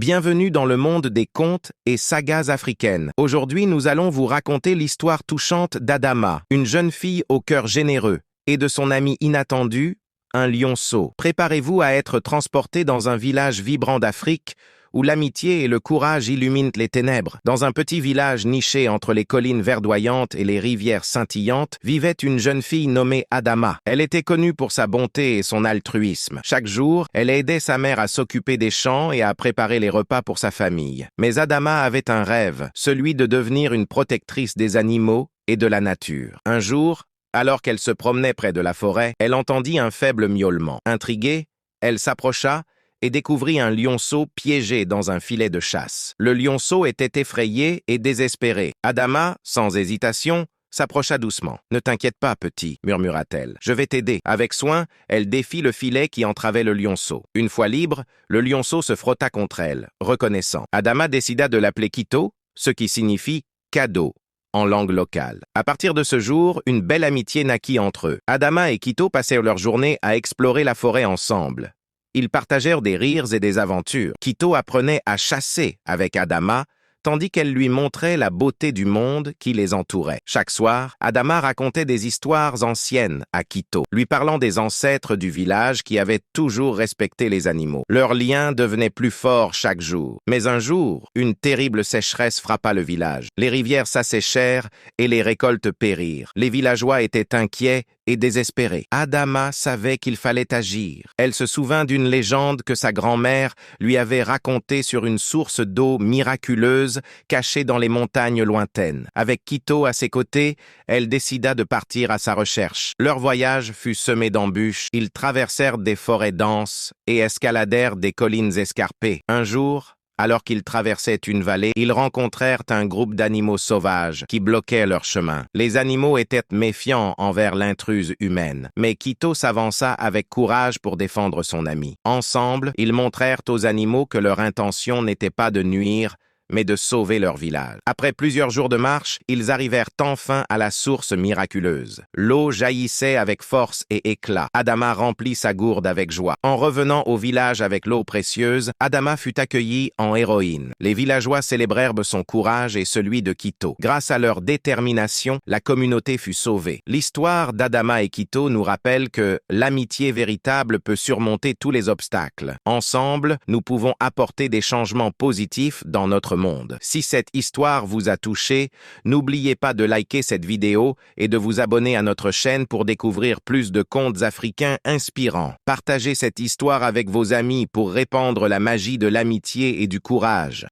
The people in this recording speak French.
Bienvenue dans le monde des contes et sagas africaines. Aujourd'hui, nous allons vous raconter l'histoire touchante d'Adama, une jeune fille au cœur généreux, et de son ami inattendu, un lionceau. Préparez-vous à être transporté dans un village vibrant d'Afrique, où l'amitié et le courage illuminent les ténèbres. Dans un petit village niché entre les collines verdoyantes et les rivières scintillantes, vivait une jeune fille nommée Adama. Elle était connue pour sa bonté et son altruisme. Chaque jour, elle aidait sa mère à s'occuper des champs et à préparer les repas pour sa famille. Mais Adama avait un rêve, celui de devenir une protectrice des animaux et de la nature. Un jour, alors qu'elle se promenait près de la forêt, elle entendit un faible miaulement. Intriguée, elle s'approcha et découvrit un lionceau piégé dans un filet de chasse. Le lionceau était effrayé et désespéré. Adama, sans hésitation, s'approcha doucement. « Ne t'inquiète pas, petit, » murmura-t-elle. « Je vais t'aider. » Avec soin, elle défit le filet qui entravait le lionceau. Une fois libre, le lionceau se frotta contre elle, reconnaissant. Adama décida de l'appeler Kito, ce qui signifie « cadeau » en langue locale. À partir de ce jour, une belle amitié naquit entre eux. Adama et Kito passèrent leur journée à explorer la forêt ensemble. Ils partagèrent des rires et des aventures. Kito apprenait à chasser avec Adama, tandis qu'elle lui montrait la beauté du monde qui les entourait. Chaque soir, Adama racontait des histoires anciennes à Kito, lui parlant des ancêtres du village qui avaient toujours respecté les animaux. Leur lien devenait plus fort chaque jour. Mais un jour, une terrible sécheresse frappa le village. Les rivières s'asséchèrent et les récoltes périrent. Les villageois étaient inquiets et désespérés. Adama savait qu'il fallait agir. Elle se souvint d'une légende que sa grand-mère lui avait racontée sur une source d'eau miraculeuse cachée dans les montagnes lointaines. Avec Kito à ses côtés, elle décida de partir à sa recherche. Leur voyage fut semé d'embûches. Ils traversèrent des forêts denses et escaladèrent des collines escarpées. Un jour, alors qu'ils traversaient une vallée, ils rencontrèrent un groupe d'animaux sauvages qui bloquaient leur chemin. Les animaux étaient méfiants envers l'intruse humaine, mais Kito s'avança avec courage pour défendre son ami. Ensemble, ils montrèrent aux animaux que leur intention n'était pas de nuire, mais de sauver leur village. Après plusieurs jours de marche, ils arrivèrent enfin à la source miraculeuse. L'eau jaillissait avec force et éclat. Adama remplit sa gourde avec joie. En revenant au village avec l'eau précieuse, Adama fut accueillie en héroïne. Les villageois célébrèrent son courage et celui de Kito. Grâce à leur détermination, la communauté fut sauvée. L'histoire d'Adama et Kito nous rappelle que l'amitié véritable peut surmonter tous les obstacles. Ensemble, nous pouvons apporter des changements positifs dans notre monde. Si cette histoire vous a touché, n'oubliez pas de liker cette vidéo et de vous abonner à notre chaîne pour découvrir plus de contes africains inspirants. Partagez cette histoire avec vos amis pour répandre la magie de l'amitié et du courage.